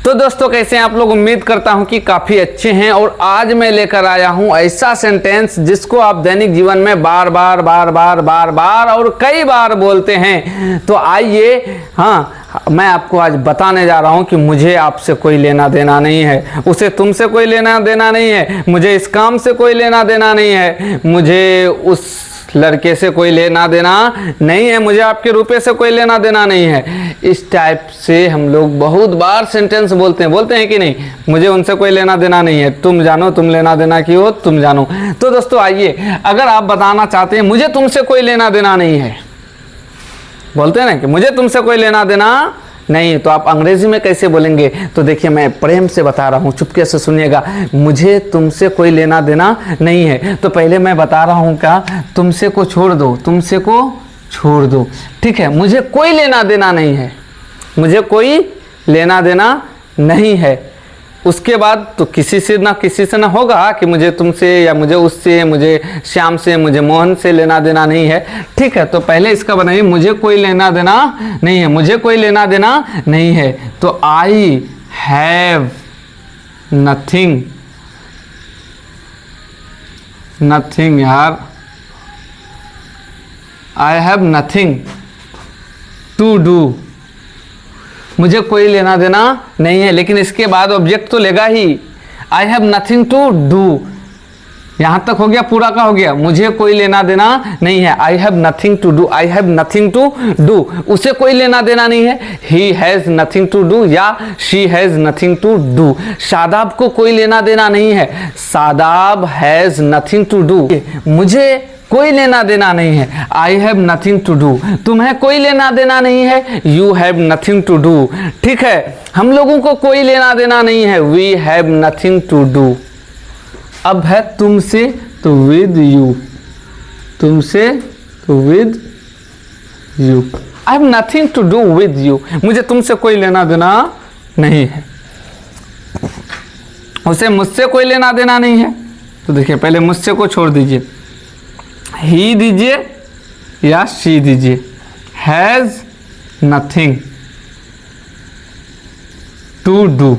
तो दोस्तों कैसे हैं आप लोग। उम्मीद करता हूं कि काफ़ी अच्छे हैं। और आज मैं लेकर आया हूं ऐसा सेंटेंस जिसको आप दैनिक जीवन में बार बार और कई बार बोलते हैं। तो आइए मैं आपको आज बताने जा रहा हूं कि मुझे आपसे कोई लेना देना नहीं है, उसे तुमसे कोई लेना देना नहीं है, मुझे इस काम से कोई लेना देना नहीं है, मुझे उस लड़के से कोई लेना देना नहीं है, मुझे आपके रुपए से कोई लेना देना नहीं है। इस टाइप से हम लोग बहुत बार सेंटेंस बोलते हैं कि नहीं, मुझे उनसे कोई लेना देना नहीं है, तुम जानो तुम लेना देना की हो तुम जानो। तो दोस्तों आइए, अगर आप बताना चाहते हैं मुझे तुमसे कोई लेना देना नहीं है, बोलते हैं ना कि मुझे तुमसे कोई लेना देना नहीं, तो आप अंग्रेजी में कैसे बोलेंगे। तो देखिए मैं प्रेम से बता रहा हूँ, चुपके से सुनिएगा। मुझे तुमसे कोई लेना देना नहीं है, तो पहले मैं बता रहा हूँ क्या, तुमसे को छोड़ दो, तुमसे को छोड़ दो, ठीक है। मुझे कोई लेना देना नहीं है, मुझे कोई लेना देना नहीं है। उसके बाद तो किसी से ना होगा कि मुझे तुमसे या मुझे उससे, मुझे श्याम से, मुझे मोहन से लेना देना नहीं है, ठीक है। तो पहले इसका बनाइए, मुझे कोई लेना देना नहीं है, मुझे कोई लेना देना नहीं है। तो आई हैव नथिंग, नथिंग यार, I have nothing to do, मुझे कोई लेना देना नहीं है। लेकिन इसके बाद ऑब्जेक्ट तो लेगा ही, I have nothing to do. यहां तक हो गया, पूरा का हो गया, मुझे कोई लेना देना नहीं है, I have nothing to do, I have nothing to do, उसे कोई लेना देना नहीं है, he has nothing to do या she has nothing to do. Shadab को कोई लेना देना नहीं है, Shadab has nothing to do, मुझे कोई लेना देना नहीं है, I have nothing to do. तुम्हें कोई लेना देना नहीं है, you have nothing to do, ठीक है। हम लोगों को कोई लेना देना नहीं है, we have nothing to do. अब है तुमसे तो विद यू, तुमसे तो with you, I have nothing to do with you, मुझे तुमसे कोई लेना देना नहीं है, उसे मुझसे कोई लेना देना नहीं है। तो देखिए पहले मुझसे को छोड़ दीजिए, ही दीजिए या शी दीजिए, has nothing to do,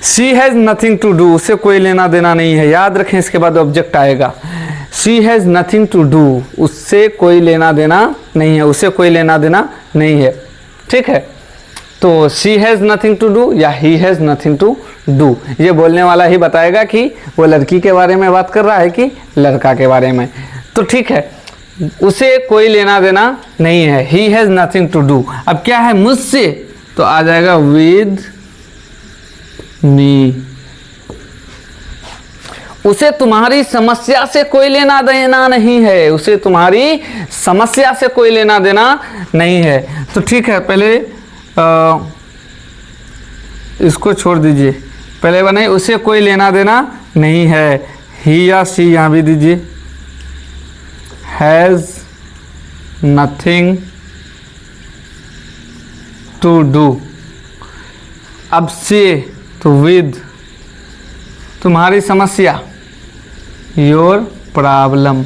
she has nothing to do, उसे कोई लेना देना नहीं है। याद रखें, इसके बाद ऑब्जेक्ट आएगा, she has nothing to do, उससे कोई लेना देना नहीं है, उसे कोई लेना देना नहीं है, ठीक है। तो she has nothing to do या he has nothing to do, ये बोलने वाला ही बताएगा कि वो लड़की के बारे में बात कर रहा है कि लड़का के बारे में। तो ठीक है, उसे कोई लेना देना नहीं है, he has nothing to do. अब क्या है मुझसे, तो आ जाएगा विद मी। उसे तुम्हारी समस्या से कोई लेना देना नहीं है, उसे तुम्हारी समस्या से कोई लेना देना नहीं है। तो ठीक है, पहले इसको छोड़ दीजिए, पहले बनाइए उसे कोई लेना देना नहीं है, ही या शी यहाँ भी दीजिए, हैज़ नथिंग टू डू। अब से तो विद, तुम्हारी समस्या, your problem,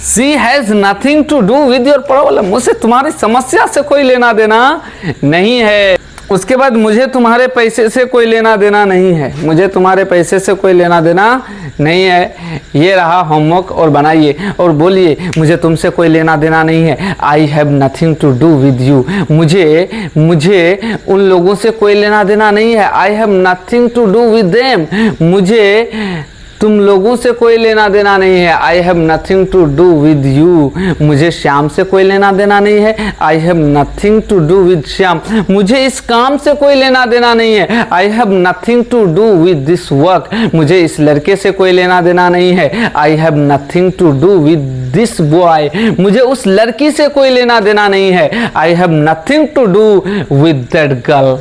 she has nothing to do with your problem, उसे तुम्हारी समस्या से कोई लेना देना नहीं है। उसके बाद मुझे तुम्हारे पैसे से कोई लेना देना नहीं है, मुझे तुम्हारे पैसे से कोई लेना देना नहीं है। ये रहा होमवर्क, और बनाइए और बोलिए मुझे तुमसे कोई लेना देना नहीं है, I have nothing to do with you, मुझे उन लोगों से कोई लेना देना नहीं है, I have nothing to do with them, मुझे तुम लोगों से कोई लेना देना नहीं है, I have nothing to do with you, मुझे श्याम से कोई लेना देना नहीं है, I have nothing to do with Shyam, मुझे इस काम से कोई लेना देना नहीं है, I have nothing to do with this work, मुझे इस लड़के से कोई लेना देना नहीं है, I have nothing to do with this boy, मुझे उस लड़की से कोई लेना देना नहीं है, I have nothing to do with that girl.